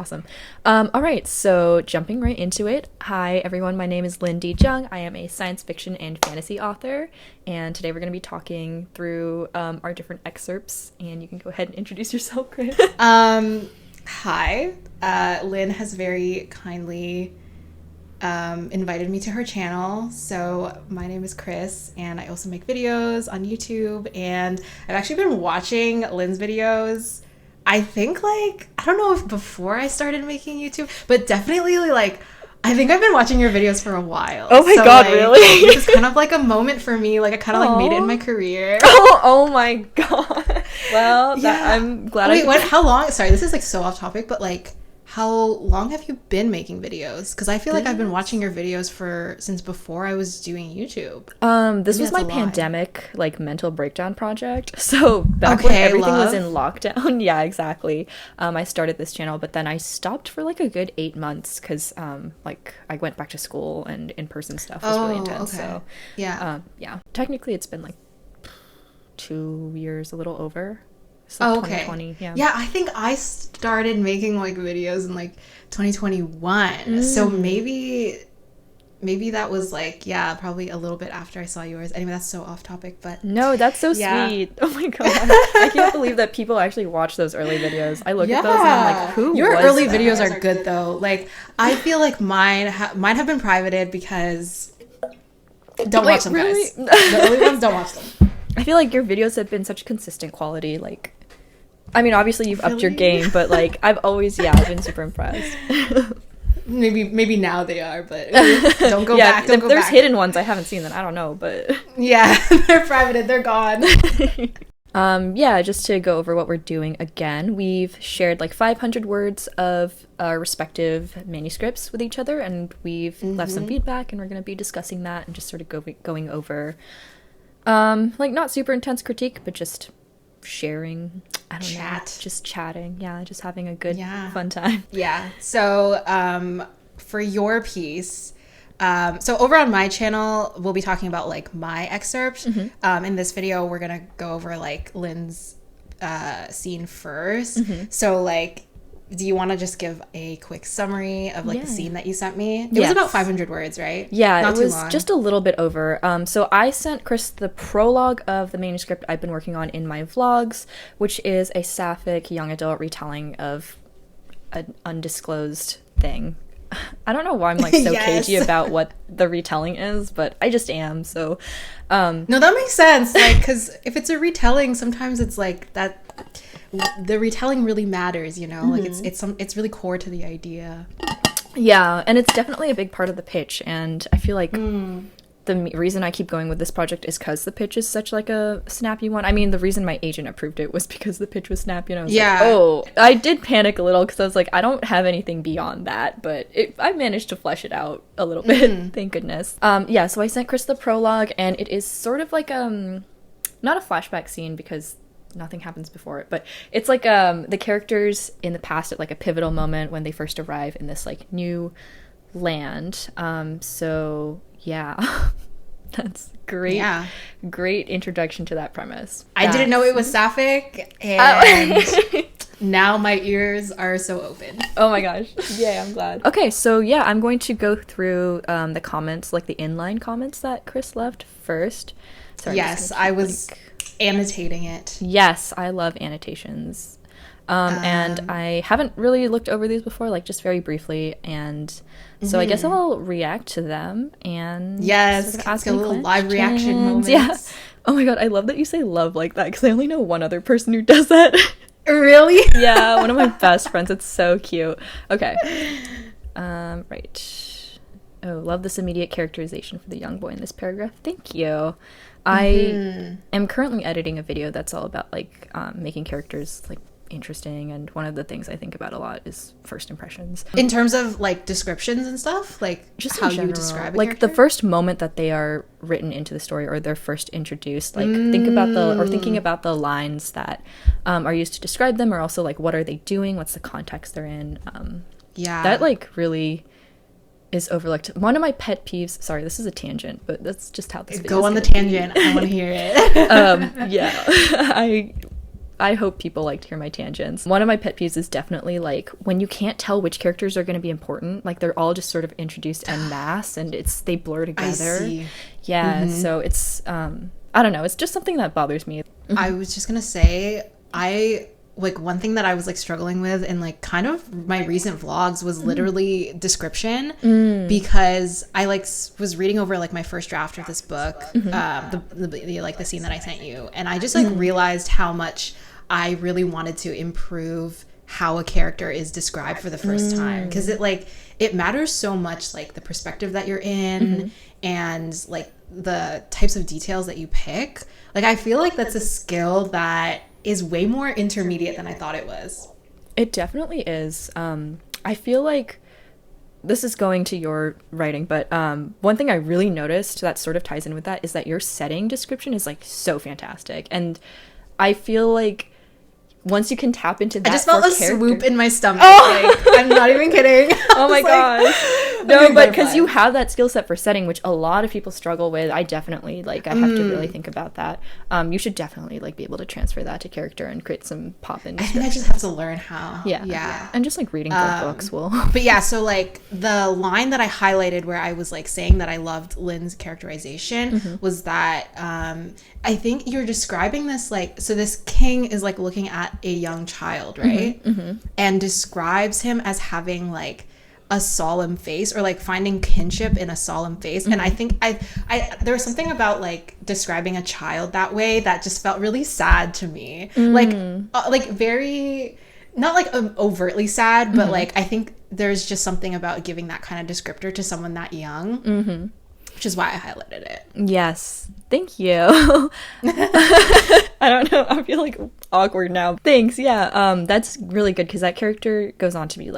Awesome. All right, so jumping right into it. Hi, everyone. My name is Lynn D. Jung. I am a science fiction and fantasy author, and today we're going to be talking through our different excerpts, and you can go ahead and introduce yourself, Kris. Hi. Lynn has very kindly invited me to her channel. So my name is Kris, and I also make videos on YouTube, and I've actually been watching Lynn's videos. I think, I don't know if before I started making YouTube, but definitely, I think I've been watching your videos for a while. Oh my God, really? It's kind of like a moment for me. I kind of, made it in my career. Oh my God. Well, yeah. I'm glad how long? Sorry, this is, so off topic, but, how long have you been making videos? Because I feel like I've been watching your videos since before I was doing YouTube. This was my pandemic, mental breakdown project. So back when everything was in lockdown. Yeah, exactly. I started this channel, but then I stopped for a good 8 months because I went back to school and in-person stuff was really intense. Okay. So yeah. Technically it's been 2 years, a little over. So okay. 2020, yeah. Yeah, I think I started making videos in 2021. So maybe that was probably a little bit after I saw yours. Anyway, that's so off topic, but no, that's so sweet. Oh my God. I can't believe that people actually watch those early videos. I look at those and I'm who your was early that? Videos are good though. I feel like mine have been privated because don't watch them, really? Guys. The early ones, don't watch them. I feel like your videos have been such consistent quality. I mean, obviously you've upped your game, but I've always, been super impressed. maybe now they are, but don't go back. Don't go there's back. Hidden ones I haven't seen that I don't know, but yeah, they're privated. They're gone. Just to go over what we're doing again, we've shared 500 words of our respective manuscripts with each other, and we've left some feedback, and we're going to be discussing that and just sort of going over, not super intense critique, but just sharing. I don't know, just chatting. Yeah, just having a good, fun time. Yeah. So, for your piece, so over on my channel, we'll be talking about my excerpt. In this video, we're gonna go over Lynn's scene first. So do you want to just give a quick summary of the scene that you sent me? It was about 500 words, right? Yeah, Not it was just a little bit over. So I sent Kris the prologue of the manuscript I've been working on in my vlogs, which is a sapphic young adult retelling of an undisclosed thing. I don't know why I'm so cagey about what the retelling is, but I just am. So no, that makes sense. Because if it's a retelling, sometimes it's that the retelling really matters, it's really core to the idea. Yeah, and it's definitely a big part of the pitch, and I feel the reason I keep going with this project is because the pitch is such a snappy one. I mean, the reason my agent approved it was because the pitch was snappy, and I was I did panic a little because I was I don't have anything beyond that, but I managed to flesh it out a little bit, thank goodness. So I sent Kris the prologue, and it is sort of not a flashback scene because nothing happens before it, but it's the characters in the past at a pivotal moment when they first arrive in this new land. So yeah. That's great. Yeah. Great introduction to that premise. I didn't know it was sapphic, and now my ears are so open. Oh my gosh. Yeah, I'm glad. Okay, so I'm going to go through the comments, the inline comments that Kris left first. Sorry, yes, I was annotating it. Yes, I love annotations. And I haven't really looked over these before, just very briefly, and so I guess I'll react to them and sort of ask a little live reaction moments. Yeah. Oh my God, I love that you say love like that because I only know one other person who does that. Really? Yeah, one of my best friends. It's so cute. Okay. Right. Oh, love this immediate characterization for the young boy in this paragraph. Thank you. I am currently editing a video that's all about making characters interesting, and one of the things I think about a lot is first impressions in terms of descriptions and stuff, just how you describe a character? The first moment that they are written into the story or they're first introduced, thinking about the lines that are used to describe them, or also what are they doing, what's the context they're in. That really is overlooked. One of my pet peeves, sorry, this is a tangent, but that's just how this go on the tangent. I want to hear it. I hope people like to hear my tangents. One of my pet peeves is definitely like when you can't tell which characters are going to be important, like they're all just sort of introduced en masse and they blur together. I see. Yeah, so it's I don't know, it's just something that bothers me. I was just gonna say, like one thing that I was like struggling with in like kind of my recent vlogs was literally description, because I like was reading over like my first draft of this book, the like the scene that I sent you, and I just like realized how much I really wanted to improve how a character is described for the first time, because it matters so much, like the perspective that you're in and like the types of details that you pick. Like I feel like that's a skill that is way more intermediate than I thought it was. It definitely is. I feel like this is going to your writing, but one thing I really noticed that sort of ties in with that is that your setting description is like so fantastic, and I feel like once you can tap into that, I just felt a swoop in my stomach. Oh! Like, I'm not even kidding. Oh my gosh. No, but because you have that skill set for setting, which a lot of people struggle with. I definitely I have to really think about that. You should definitely be able to transfer that to character and create some pop-in. I think I just have to learn how. Yeah. And just reading the books will. But yeah, so the line that I highlighted where I was saying that I loved Lynn's characterization was that I think you're describing this so this king is looking at a young child, right? And describes him as having a solemn face, or finding kinship in a solemn face. And I think I there was something about describing a child that way that just felt really sad to me. Very not overtly sad, but I think there's just something about giving that kind of descriptor to someone that young, which is why I highlighted it. Yes, thank you. I don't know, I feel awkward now. Thanks. Yeah, that's really good, because that character goes on to be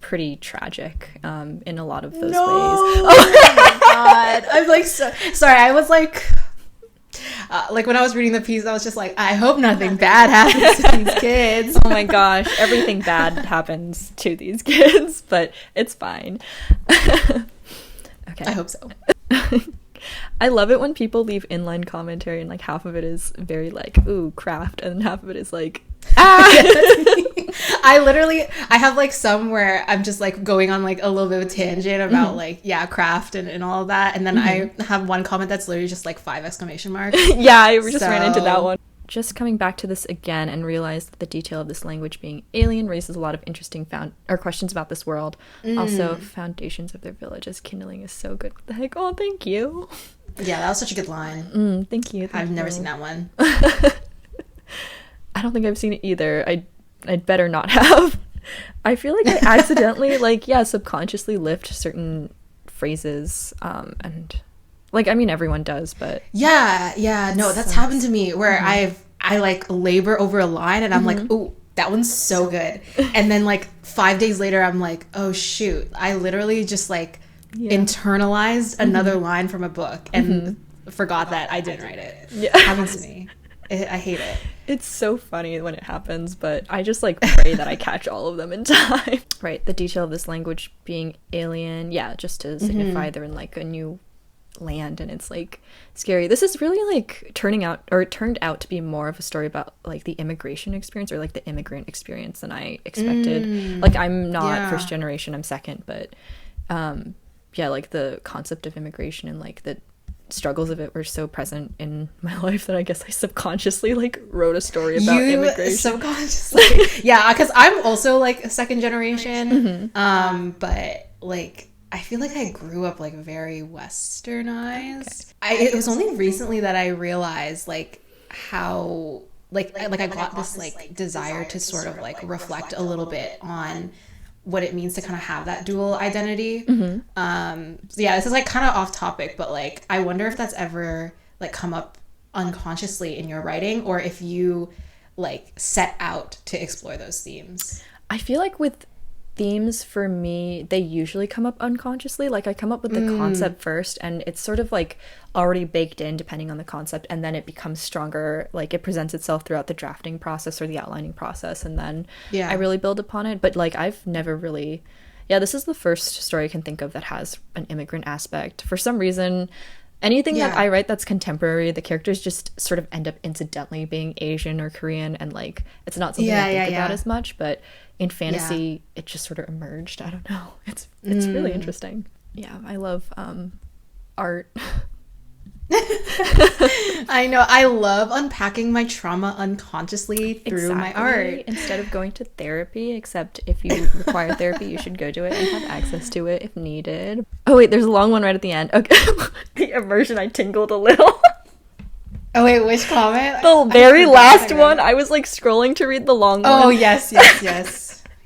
pretty tragic in a lot of those ways. Oh my god, I'm so sorry. I was when I was reading the piece, I was just I hope nothing bad happens to these kids. Oh my gosh, everything bad happens to these kids, but it's fine. Okay, I hope so. I love it when people leave inline commentary and half of it is very ooh, craft, and half of it is I have some where I'm just going on a little bit of a tangent about craft and all of that, and then I have one comment that's literally just 5 exclamation marks. Yeah, I just ran into that one. Just coming back to this again and realized that the detail of this language being alien raises a lot of interesting questions about this world. Also, foundations of their villages kindling is so good. What the heck? Oh, thank you. Yeah, that was such a good line. Thank you. I've never seen that one. I don't think I've seen it either. I'd better not have. I feel I accidentally subconsciously lift certain phrases and everyone does, but no, that's happened to me where I labor over a line and I'm ooh, that one's so good, and then 5 days later I'm oh shoot, I literally just internalized another line from a book and forgot that I didn't write it. It happens to me. I hate it. It's so funny when it happens, but I just pray that I catch all of them in time. Right, the detail of this language being alien, just to signify they're in a new land, and it's scary. This is really it turned out to be more of a story about the immigration experience, or the immigrant experience, than I expected. I'm not first generation, I'm second, but the concept of immigration and the struggles of it were so present in my life that I guess I subconsciously wrote a story about immigration. Subconsciously. Yeah, because I'm also a second generation, but I feel I grew up very westernized. Okay. It was only recently that I realized how I got this desire to sort of reflect a little bit on what it means to kind of have that dual identity. So yeah, this is kind of off topic, but I wonder if that's ever come up unconsciously in your writing, or if you set out to explore those themes. I feel with themes, for me, they usually come up unconsciously. I come up with the concept first, and it's sort of already baked in depending on the concept, and then it becomes stronger, it presents itself throughout the drafting process or the outlining process, and then I really build upon it. But I've never really, this is the first story I can think of that has an immigrant aspect for some reason. Anything that I write that's contemporary, the characters just sort of end up incidentally being Asian or Korean, and like it's not something I think about as much, but in fantasy it just sort of emerged. I don't know. It's really interesting. Yeah, I love art. I know. I love unpacking my trauma unconsciously through my art. Instead of going to therapy, except if you require therapy, you should go to it and have access to it if needed. Oh wait, there's a long one right at the end. Okay. The immersion, I tingled a little. Oh wait, which comment? The very last one. I was like scrolling to read the long one. Oh yes.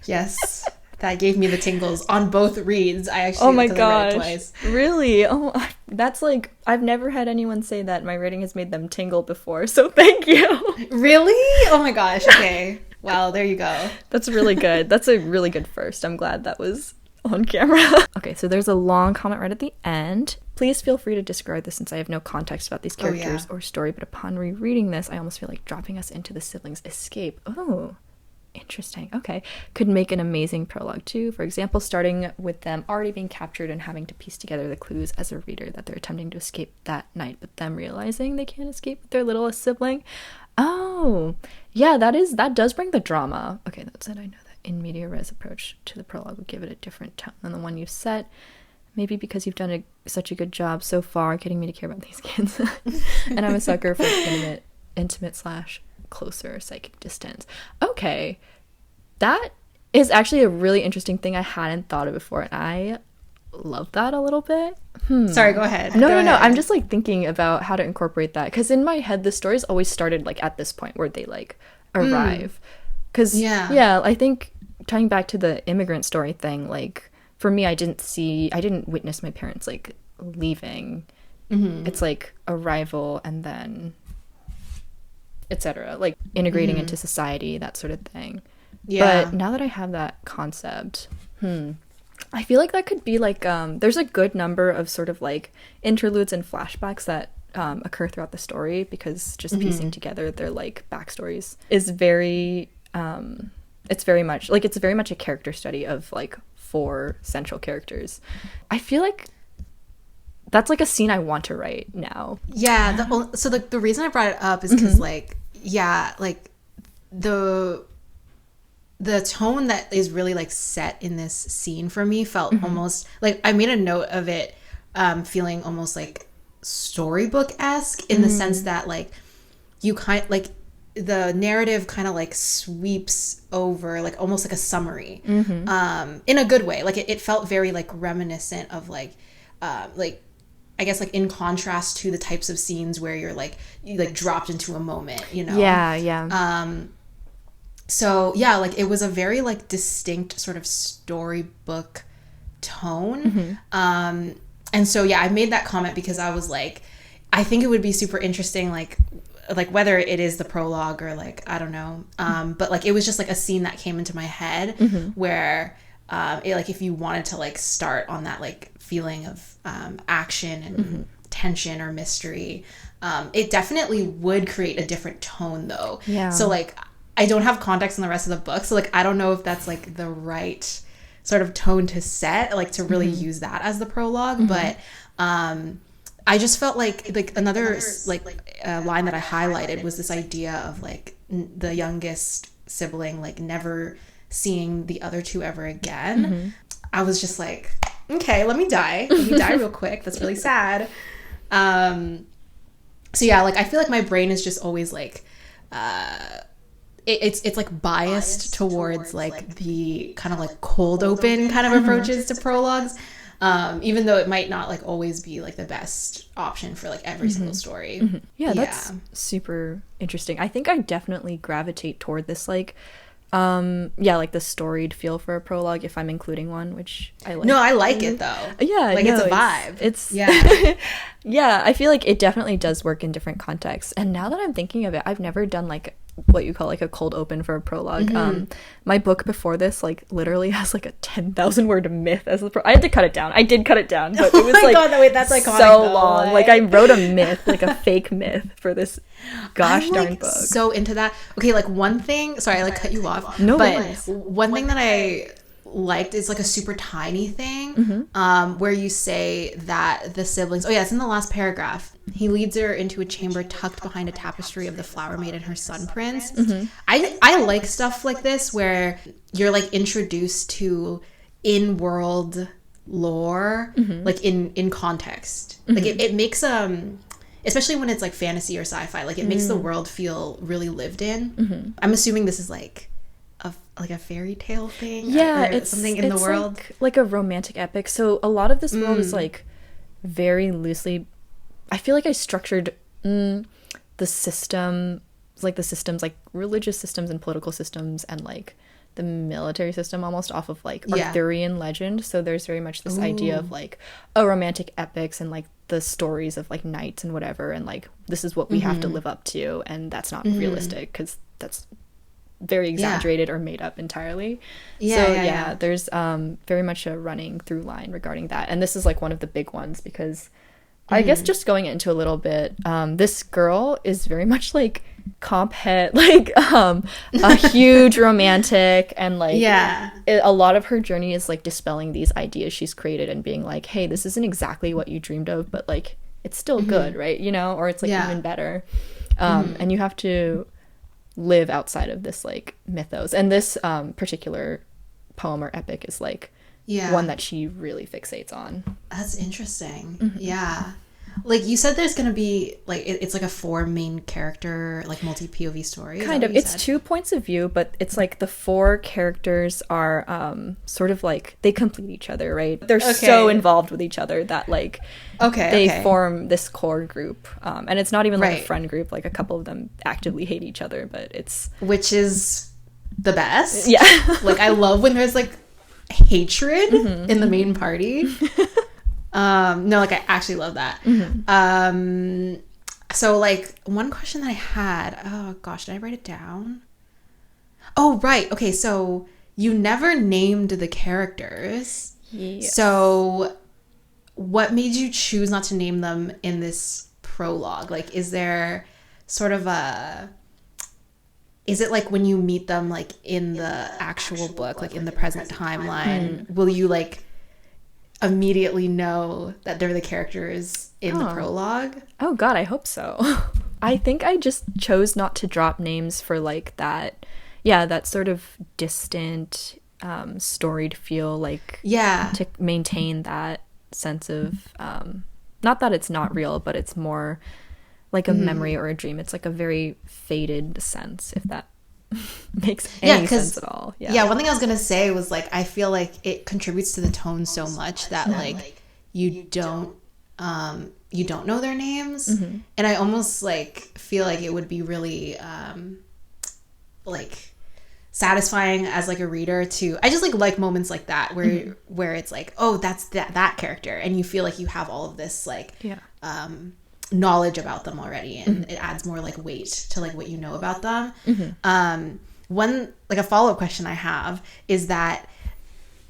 Yes. That gave me the tingles on both reads. I actually read it twice. Really? Oh, that's like, I've never had anyone say that my writing has made them tingle before, so thank you. Really? Oh my gosh. Okay. Well, there you go. That's really good. That's a really good first. I'm glad that was on camera. Okay, so there's a long comment right at the end. Please feel free to discard this since I have no context about these characters or story, but upon rereading this, I almost feel like dropping us into the siblings' escape. Oh. Interesting. Okay. Could make an amazing prologue too. For example, starting with them already being captured and having to piece together the clues as a reader that they're attempting to escape that night, but them realizing they can't escape with their littlest sibling. Oh, yeah, that does bring the drama. Okay, that said, I know that in media res approach to the prologue would give it a different tone than the one you've set. Maybe because you've done such a good job so far getting me to care about these kids. And I'm a sucker for intimate / closer psychic distance. Okay, that is actually a really interesting thing I hadn't thought of before, and I love that a little bit. Sorry, go ahead. No, I'm just like thinking about how to incorporate that, because in my head the stories always started like at this point where they like arrive, because I think tying back to the immigrant story thing, like for me, I didn't witness my parents like leaving. It's like arrival and then etc., like integrating into society, that sort of thing. But now that I have that concept, I feel like that could be like there's a good number of sort of like interludes and flashbacks that occur throughout the story, because just piecing together their like backstories is very it's very much a character study of like 4 central characters. I feel like that's like a scene I want to write now. So the reason I brought it up is because like the tone that is really like set in this scene for me felt almost like, I made a note of it feeling almost like storybook-esque in the sense that like you kind like the narrative kind of like sweeps over like almost like a summary in a good way. Like it felt very like reminiscent of like I guess like in contrast to the types of scenes where you dropped into a moment, you know? So yeah, like it was a very like distinct sort of storybook tone. And so yeah, I made that comment because I was like, I think it would be super interesting, like whether it is the prologue or like, I don't know. But like it was just like a scene that came into my head where like if you wanted to like start on that like feeling of action and tension or mystery, it definitely would create a different tone though. So like I don't have context in the rest of the book, so like I don't know if that's like the right sort of tone to set, like to really use that as the prologue. But I just felt like another line that I highlighted was this idea of like the youngest sibling like never seeing the other 2 ever again. I was just like, okay, let me die real quick. That's really sad. So yeah, like I feel like my brain is just always like it's like biased towards like the kind of like cold open kind of approaches to prologues, even though it might not like always be like the best option for like every single story. That's super interesting. I think I definitely gravitate toward this like like the storied feel for a prologue if I'm including one, which I like. No, I like it though. Like it's a vibe. It's I feel like it definitely does work in different contexts. And now that I'm thinking of it, I've never done like what you call like a cold open for a prologue. My book before this like literally has like a 10,000 word myth as the I had to cut it down. I did cut it down, but it was like that's like so long. Like I wrote a myth, like a fake myth for this gosh darn book. So into that. Okay, like one thing, sorry I like cut you off. No, but one thing that I liked is like a super tiny thing, where you say that the siblings, oh yeah, it's in the last paragraph. He leads her into a chamber tucked behind a tapestry of the flower maid and her son prince. I like stuff like this where you're like introduced to in-world lore, like in context. Like it makes especially when it's like fantasy or sci-fi, like it makes the world feel really lived in. I'm assuming this is like a fairy tale thing, it's something in the world, like a romantic epic. So a lot of this world is like very loosely, I feel like I structured the systems like religious systems and political systems and like the military system almost off of like Arthurian legend. So there's very much this idea of like romantic epics and like the stories of like knights and whatever, and like this is what we have to live up to, and that's not realistic because that's very exaggerated or made up entirely. There's very much a running through line regarding that, and this is like one of the big ones because I guess just going into a little bit, this girl is very much like comp het, like a huge romantic, and like a lot of her journey is like dispelling these ideas she's created and being like, hey, this isn't exactly what you dreamed of, but like it's still good, right? You know, or it's like even better. And you have to live outside of this like mythos, and this particular poem or epic is like one that she really fixates on. That's interesting. Like you said, there's gonna be like it's like a 4 main character like multi POV story. Kind of. It's 2 points of view, but it's like the 4 characters are sort of like they complete each other, right? They're so involved with each other that like they form this core group, and it's not even like a friend group. Like a couple of them actively hate each other, but it's which is the best. Like I love when there's like hatred in the main party. No, like I actually love that. So like one question that I had, oh gosh, did I write it down? Oh right, okay, so you never named the characters. So what made you choose not to name them in this prologue? Like is there sort of is it like when you meet them like in the actual book, like in the present timeline, will you like immediately know that they're the characters in the prologue? Oh god, I hope so. I think I just chose not to drop names for like that sort of distant storied feel, like to maintain that sense of not that it's not real, but it's more like a memory or a dream. It's like a very faded sense, if that makes any sense at all. One thing I was gonna say was like I feel like it contributes to the tone so much that like you don't know their names, and I almost like feel like it would be really like satisfying as like a reader to I just like moments like that where it's like, oh, that's that character, and you feel like you have all of this like knowledge about them already, and it adds more like weight to like what you know about them. One like a follow-up question I have is that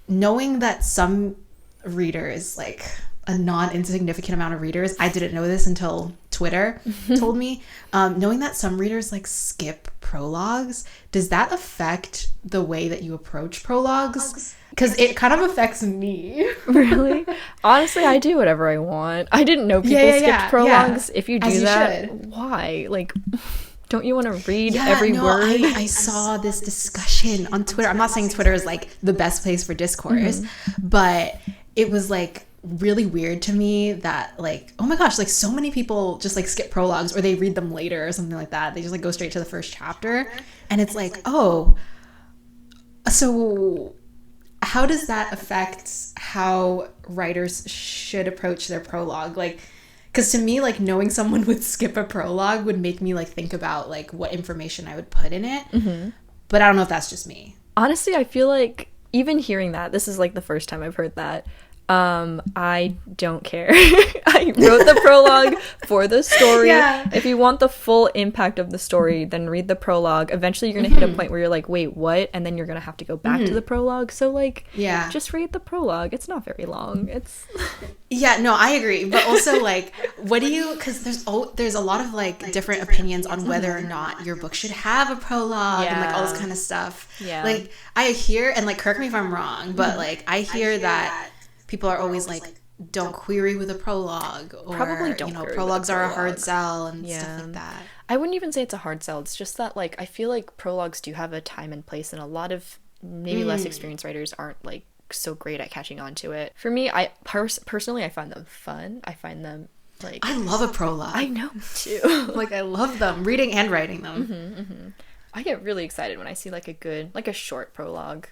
knowing that some readers, like a non-insignificant amount of readers, I didn't know this until Twitter told me, knowing that some readers like skip prologues, does that affect the way that you approach prologues? Because it kind of affects me. Really? Honestly, I do whatever I want. I didn't know people skipped prologues. If you do that, why? Like, don't you want to read every word? I saw this discussion on Twitter. I'm not saying Twitter is like the best place for discourse, but it was like really weird to me that like, oh my gosh, like so many people just like skip prologues, or they read them later or something like that. They just like go straight to the first chapter, and it's like, oh, so how does that affect how writers should approach their prologue? Like, because to me, like knowing someone would skip a prologue would make me like think about like what information I would put in it. But I don't know if that's just me. Honestly, I feel like even hearing that, this is like the first time I've heard that, I don't care. I wrote the prologue for the story. Yeah. If you want the full impact of the story, then read the prologue. Eventually, you're going to hit a point where you're like, wait, what? And then you're going to have to go back to the prologue. So, like, just read the prologue. It's not very long. It's... Yeah, no, I agree. But also, like, what do you... Because there's a lot of, like, different opinions on whether or not your book should have a prologue and, like, all this kind of stuff. Yeah. Like, I hear... And, like, correct me if I'm wrong, but, like, I hear that... People are always like, don't query with a prologue, or probably don't, prologues are a hard sell and stuff like that. I wouldn't even say it's a hard sell. It's just that, like, I feel like prologues do have a time and place, and a lot of maybe less experienced writers aren't, like, so great at catching on to it. For me, I personally, I find them fun. I find them, like... I love a prologue. I know, too. Like, I love them, reading and writing them. I get really excited when I see, like, a short prologue.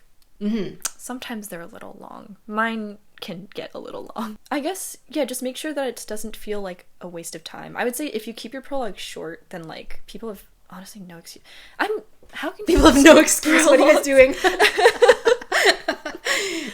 Sometimes they're a little long. Mine can get a little long. I guess, yeah, just make sure that it doesn't feel like a waste of time. I would say if you keep your prologue short, then, like, people have honestly no excuse. How can people have no excuse? What are you guys doing?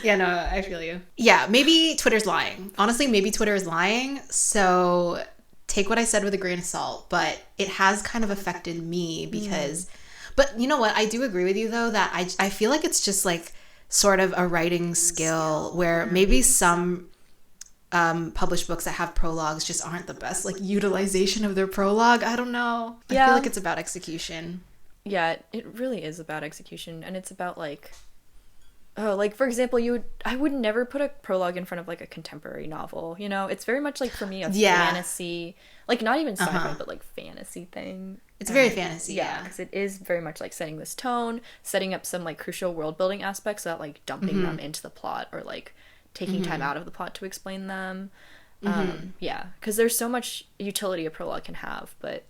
Yeah, no, I feel you. Yeah, maybe Twitter's lying. Honestly, maybe Twitter is lying. So take what I said with a grain of salt, but it has kind of affected me because... But you know what? I do agree with you, though, that I feel like it's just, like, sort of a writing skill where maybe some published books that have prologues just aren't the best, like, utilization of their prologue. I don't know. I feel like it's about execution. Yeah, it really is about execution, and it's about, like... Oh, like, for example, I would never put a prologue in front of, like, a contemporary novel, you know? It's very much, like, for me, a fantasy... Like, not even sci-fi, but, like, fantasy thing. It's very fantasy, yeah. Because it is very much, like, setting this tone, setting up some, like, crucial world-building aspects without, like, dumping them into the plot or, like, taking time out of the plot to explain them. Yeah, because there's so much utility a prologue can have, but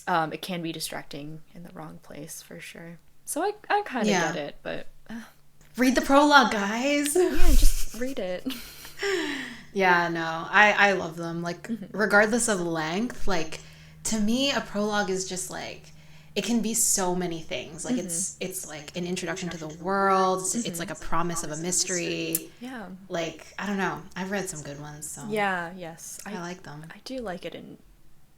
it can be distracting in the wrong place, for sure. So I kind of get it, but... Read the prologue, guys! Yeah, just read it. Yeah, no, I love them. Like, regardless of length, like, to me, a prologue is just, like, it can be so many things. Like, it's like an introduction to the world. It's like a promise of a mystery. Yeah. Like, I don't know. I've read some good ones, so. Yeah, yes. I like them. I do like it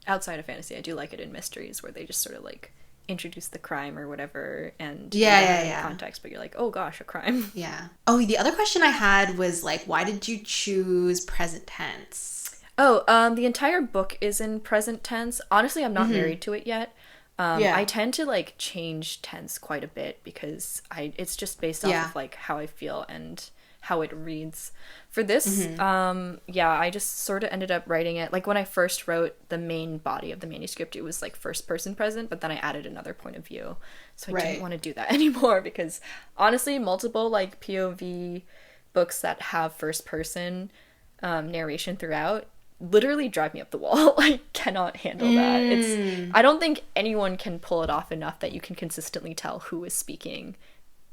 outside of fantasy, I do like it in mysteries where they just sort of, like, introduce the crime or whatever and context, but you're like, oh gosh, a crime. Yeah. Oh, the other question I had was, like, why did you choose present tense? Oh, the entire book is in present tense. Honestly, I'm not married to it yet. I tend to, like, change tense quite a bit because it's just based off of, like, how I feel and how it reads. For this, I just sort of ended up writing it, like, when I first wrote the main body of the manuscript, it was, like, first person present, but then I added another point of view. So I didn't want to do that anymore because, honestly, multiple, like, POV books that have first person narration throughout literally drive me up the wall. I cannot handle that. I don't think anyone can pull it off enough that you can consistently tell who is speaking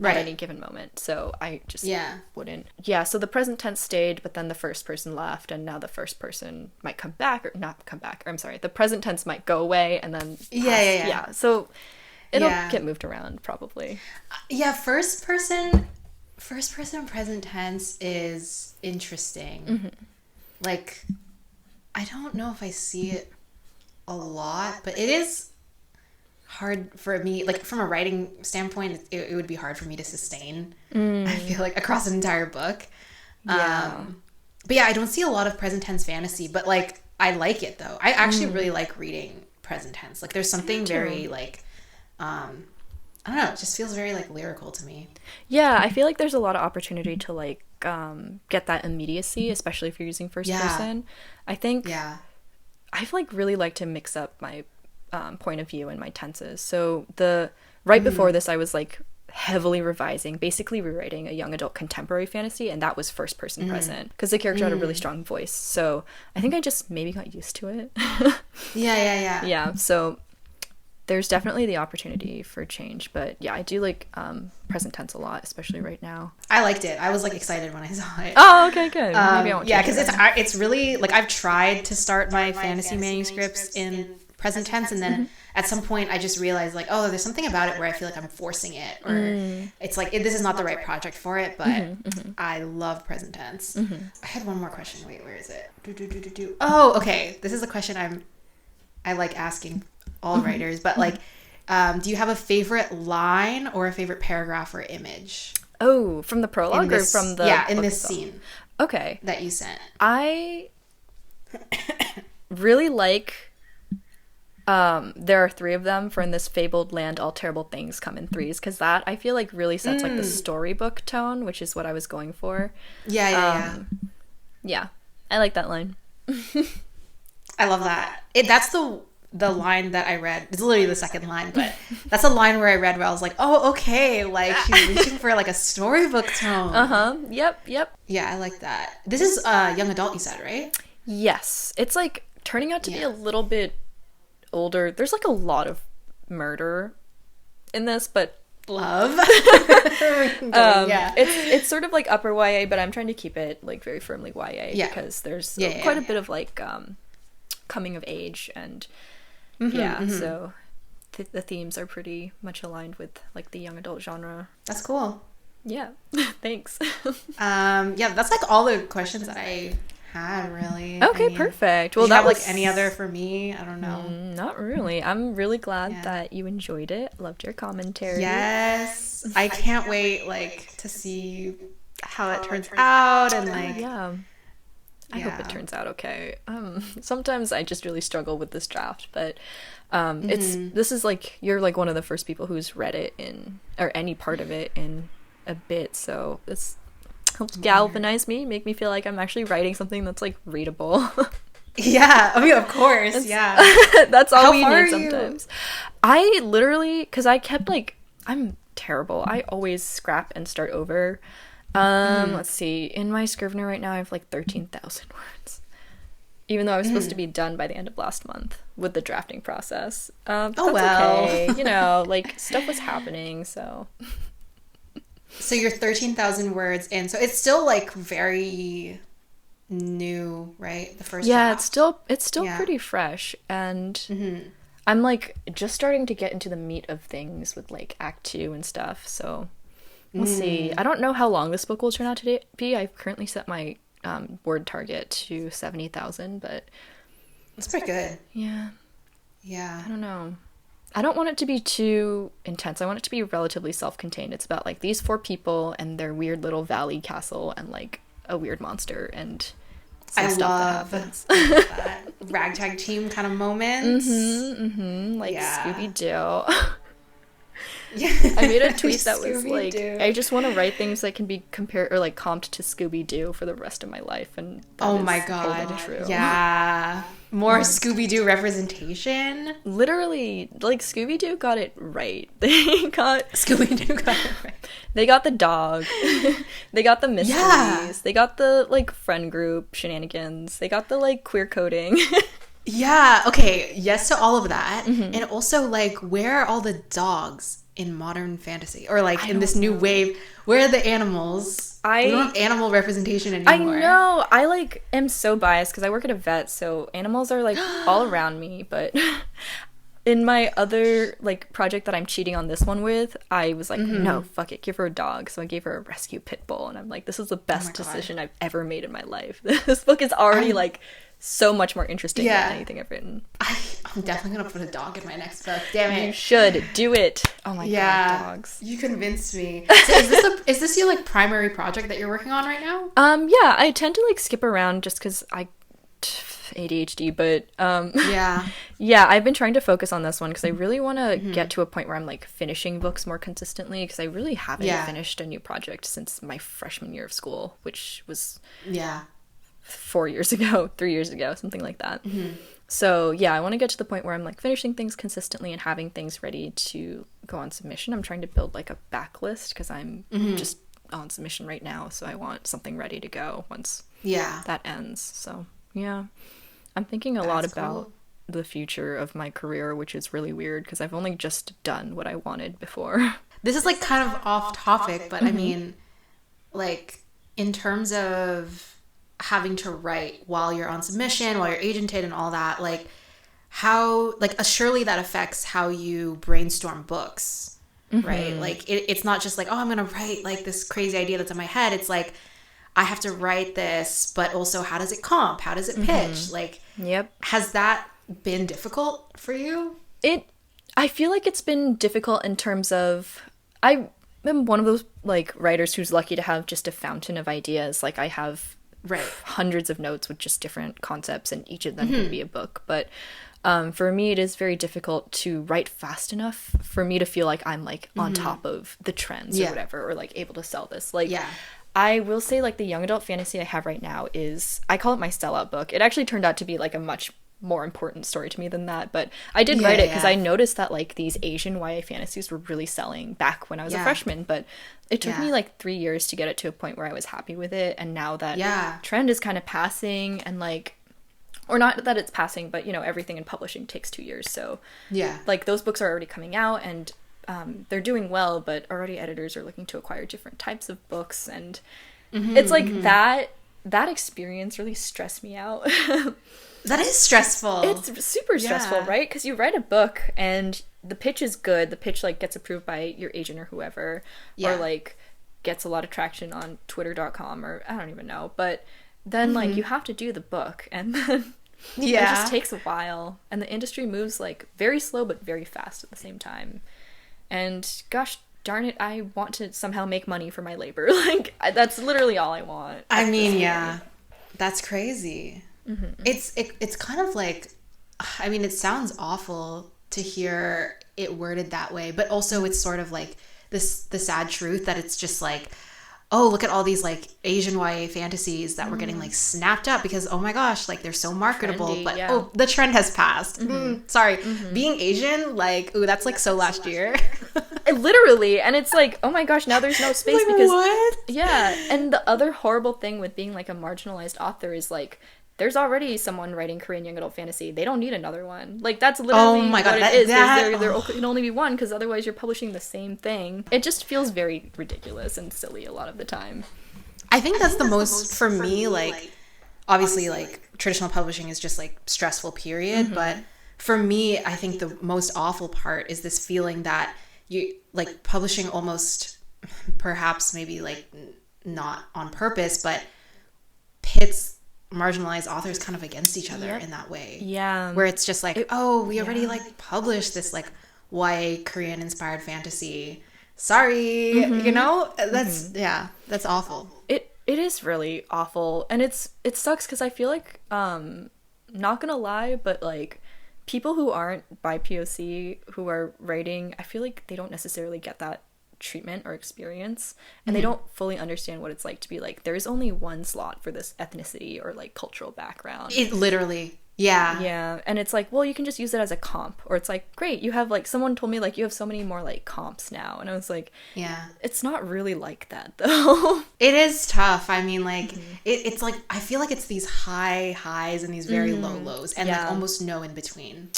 at any given moment. So I just wouldn't. Yeah, so the present tense stayed, but then the first person left, and now the first person might come back, or not come back, or I'm sorry, the present tense might go away, and then so it'll get moved around probably. First person present tense is interesting. Like, I don't know if I see it a lot, but it is hard for me, like, from a writing standpoint, it would be hard for me to sustain, I feel like, across an entire book. But yeah, I don't see a lot of present tense fantasy, but, like, I like it, though. I actually really like reading present tense. Like, there's something very, like, I don't know, it just feels very, like, lyrical to me. Yeah, I feel like there's a lot of opportunity to, like, get that immediacy, especially if you're using first person. I think I've, like, really like to mix up my point of view and my tenses. So before this, I was, like, heavily revising, basically rewriting a young adult contemporary fantasy, and that was first person present because the character had a really strong voice. So I think I just maybe got used to it. Yeah, so there's definitely the opportunity for change, but yeah, I do like present tense a lot, especially right now. I liked it. I was, like, excited when I saw it. Oh, okay, good. Maybe I won't. Yeah, because it's really, like, I've tried to start my fantasy manuscripts in present tense, and then at some point I just realized like, oh, there's something about it where I feel like I'm forcing it, or it's like this is not the right project for it, but I love present tense. I had one more question. Wait, where is it? Oh, okay. This is a question I like asking all writers, but like, do you have a favorite line or a favorite paragraph or image? Oh, from the prologue or from the in this itself? scene. Okay. That you sent. I really like there are 3 of them, for in this fabled land all terrible things come in threes, because that I feel like really sets like the storybook tone, which is what I was going for. Yeah, I like that line. I love that. That's the line that I read. It's literally the second line, but that's a line where I read where I was like, oh, okay, like she's reaching for like a storybook tone. Yep. Yeah, I like that. This is young adult, you said, right? Yes, it's like turning out to be a little bit older. There's like a lot of murder in this, but love. It's sort of like upper YA, but I'm trying to keep it like very firmly YA because there's quite a bit of like coming of age and so the themes are pretty much aligned with like the young adult genre. That's cool. Yeah. Thanks. That's like all the questions that I had, really. Okay, perfect. Well, do you have like any other for me? I don't know. Not really. I'm really glad that you enjoyed it. Loved your commentary. Yes. I can't wait like to see how it turns out and like I hope it turns out okay. Sometimes I just really struggle with this draft, but this is like you're like one of the first people who's read it or any part of it in a bit, so this helps galvanize me, make me feel like I'm actually writing something that's like readable. Yeah, I mean, of course, that's all we need sometimes. I literally, because I kept like, I'm terrible. I always scrap and start over. Let's see. In my Scrivener right now, I have like 13,000 words. Even though I was supposed to be done by the end of last month with the drafting process. That's okay. You know, like stuff was happening, so. So you're 13,000 words in. So it's still like very new, right? The first draft. it's still pretty fresh, and I'm like just starting to get into the meat of things with like Act 2 and stuff. So we'll see. I don't know how long this book will turn out to be. I've currently set my word target to 70,000, but that's pretty good. Yeah. I don't know. I don't want it to be too intense. I want it to be relatively self-contained. It's about like these 4 people and their weird little valley castle and like a weird monster and some stuff that happens. That ragtag team kind of moments. Like Scooby-Doo. I made a tweet that was like, I just want to write things that can be compared or like comped to Scooby-Doo for the rest of my life, and oh my god, true. More Scooby-Doo representation. Literally, like Scooby-Doo got it right. They got it right. They got the dog. They got the mysteries. They got the like friend group shenanigans. They got the like queer coding. Okay, yes to all of that. And also like, where are all the dogs in modern fantasy, or like in this new wave? Where are the animals? We don't have animal representation anymore. I know. I like am so biased because I work at a vet, so animals are like all around me. But in my other like project that I'm cheating on this one with, I was like, no, fuck it, give her a dog. So I gave her a rescue pit bull, and I'm like, this is the best decision I've ever made in my life. This book is already like so much more interesting than anything I've written. I'm definitely gonna put a dog in my next book. Damn it! You should do it. Oh my god, dogs! You convinced me. So is this your like primary project that you're working on right now? Yeah, I tend to like skip around just because I ADHD, but I've been trying to focus on this one because I really want to get to a point where I'm like finishing books more consistently, because I really haven't finished a new project since my freshman year of school, which was 4 years ago, 3 years ago, something like that. So I want to get to the point where I'm like finishing things consistently and having things ready to go on submission. I'm trying to build like a backlist because I'm just on submission right now, so I want something ready to go once that ends. So I'm thinking a lot about the future of my career, which is really weird because I've only just done what I wanted before. This is like kind of off topic, but I mean, like in terms of having to write while you're on submission, while you're agented and all that, like how, like, surely that affects how you brainstorm books, right? Like, it's not just like, oh, I'm going to write, like, this crazy idea that's in my head. It's like, I have to write this, but also how does it comp? How does it pitch? Like, has that been difficult for you? I feel like it's been difficult in terms of, I am one of those, like, writers who's lucky to have just a fountain of ideas. Like, I have hundreds of notes with just different concepts, and each of them can be a book. But for me, it is very difficult to write fast enough for me to feel like I'm, like, on top of the trends or whatever, or, like, able to sell this. Like, I will say, like, the young adult fantasy I have right now is, I call it my sellout book. It actually turned out to be, like, a much more important story to me than that, but I did write it because I noticed that, like, these Asian YA fantasies were really selling back when I was a freshman, but it took me like 3 years to get it to a point where I was happy with it, and now that trend is kind of passing, and, like, or not that it's passing, but, you know, everything in publishing takes 2 years, so like, those books are already coming out, and they're doing well, but already editors are looking to acquire different types of books, and it's like that experience really stressed me out. That is stressful. It's super stressful, right? Because you write a book and the pitch is good. The pitch, like, gets approved by your agent or whoever, or, like, gets a lot of traction on twitter.com, or I don't even know. But then, like, you have to do the book, and then it just takes a while. And the industry moves, like, very slow but very fast at the same time. And gosh darn it, I want to somehow make money for my labor. Like, that's literally all I want. I mean, that's crazy. It's kind of like, I mean, it sounds awful to hear it worded that way, but also it's sort of like the sad truth that it's just like, oh, look at all these, like, Asian YA fantasies that were getting, like, snapped up because, oh my gosh, like, they're so marketable. Trendy, but oh, the trend has passed. Sorry, being Asian, like, ooh, that's, like, so last year. Literally, and it's like, oh my gosh, now there's no space, like, because what? And the other horrible thing with being, like, a marginalized author is, like, there's already someone writing Korean young adult fantasy. They don't need another one. Like, that's literally what it is. There can only be one, because otherwise you're publishing the same thing. It just feels very ridiculous and silly a lot of the time. I think that's the most, for me, like, obviously, like, traditional publishing is just, like, stressful, period. But for me, I think the most awful part is this feeling that you, like, publishing almost, perhaps maybe, like, not on purpose, but pits marginalized authors kind of against each other in that way. Where it's just like, we already, like, published this, like, YA Korean inspired fantasy. Sorry, you know? That's that's awful. It is really awful, and it sucks because I feel like, not gonna lie, but, like, people who aren't BIPOC who are writing, I feel like they don't necessarily get that treatment or experience, and they don't fully understand what it's like to be like, there's only one slot for this ethnicity or, like, cultural background. It literally and it's like, well, you can just use it as a comp, or it's like, great, you have, like, someone told me, like, you have so many more, like, comps now, and I was like, it's not really like that, though. It is tough. I mean, like, it's like, I feel like it's these high highs and these very low lows, and like almost no in between.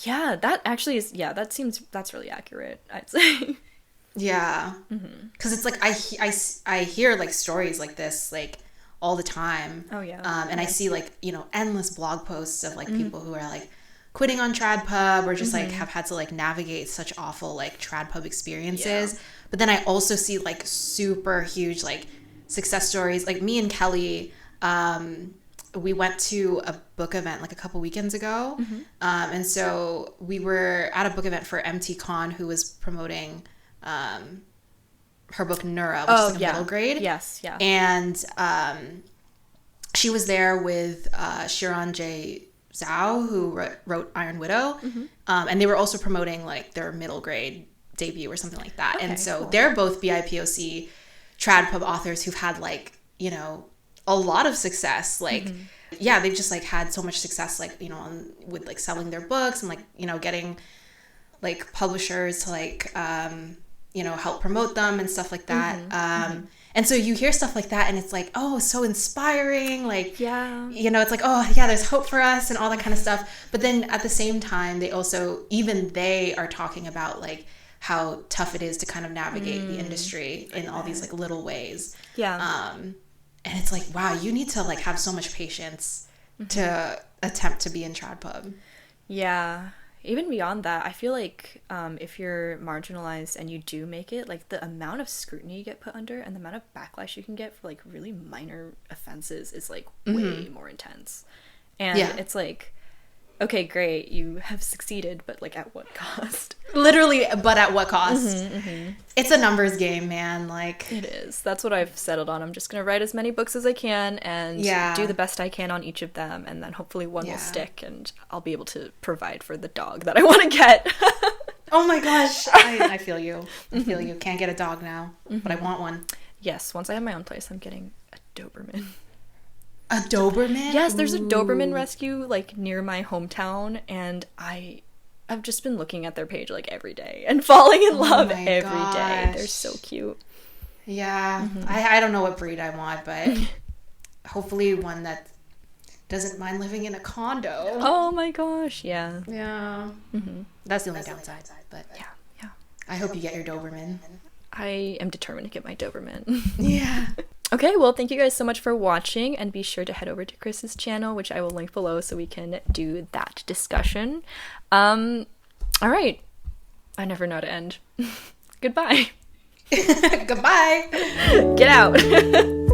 That actually is, that's really accurate, I'd say. Because it's like, I hear, like, stories like this, like, all the time. And I see, like, you know, endless blog posts of, like, people who are, like, quitting on TradPub, or just like have had to, like, navigate such awful, like, TradPub experiences. But then I also see, like, super huge, like, success stories. Like, me and Kelly, we went to a book event, like, a couple weekends ago. And so we were at a book event for MT Con, who was promoting her book Nura, which is, like, a middle grade. And she was there with Shiran J. Zhao, who wrote Iron Widow. And they were also promoting, like, their middle grade debut or something like that. And so they're both BIPOC TradPub authors who've had, like, you know, a lot of success. Like, they've just, like, had so much success, like, you know, with, like, selling their books and, like, you know, getting, like, publishers to, like, you know, help promote them and stuff like that. And so you hear stuff like that, and it's like, oh, so inspiring. Like, you know, it's like, oh, yeah, there's hope for us and all that kind of stuff. But then at the same time, they are talking about, like, how tough it is to kind of navigate the industry in all these, like, little ways. And it's like, wow, you need to, like, have so much patience to attempt to be in TradPub. Yeah. Even beyond that, I feel like if you're marginalized and you do make it, like the amount of scrutiny you get put under and the amount of backlash you can get for like really minor offenses is like way more intense. And it's like, okay, great, you have succeeded, but like at what cost? Literally, but at what cost? It's a numbers game, man. Like, it is. That's what I've settled on. I'm just gonna write as many books as I can and do the best I can on each of them, and then hopefully one will stick and I'll be able to provide for the dog that I want to get. Oh my gosh, I feel you. I feel you. Can't get a dog now, but I want one. Yes, once I have my own place, I'm getting a Doberman. A Doberman? Yes, there's a Doberman rescue like near my hometown, and I've just been looking at their page like every day and falling in love every day. They're so cute. Yeah. I don't know what breed I want, but hopefully one that doesn't mind living in a condo. Oh my gosh, yeah. Yeah. That's the only downside, but yeah. I hope you get your Doberman. I am determined to get my Doberman. Yeah. Okay, well, thank you guys so much for watching, and be sure to head over to Kris's channel, which I will link below so we can do that discussion. All right. I never know how to end. Goodbye. Goodbye. Get out.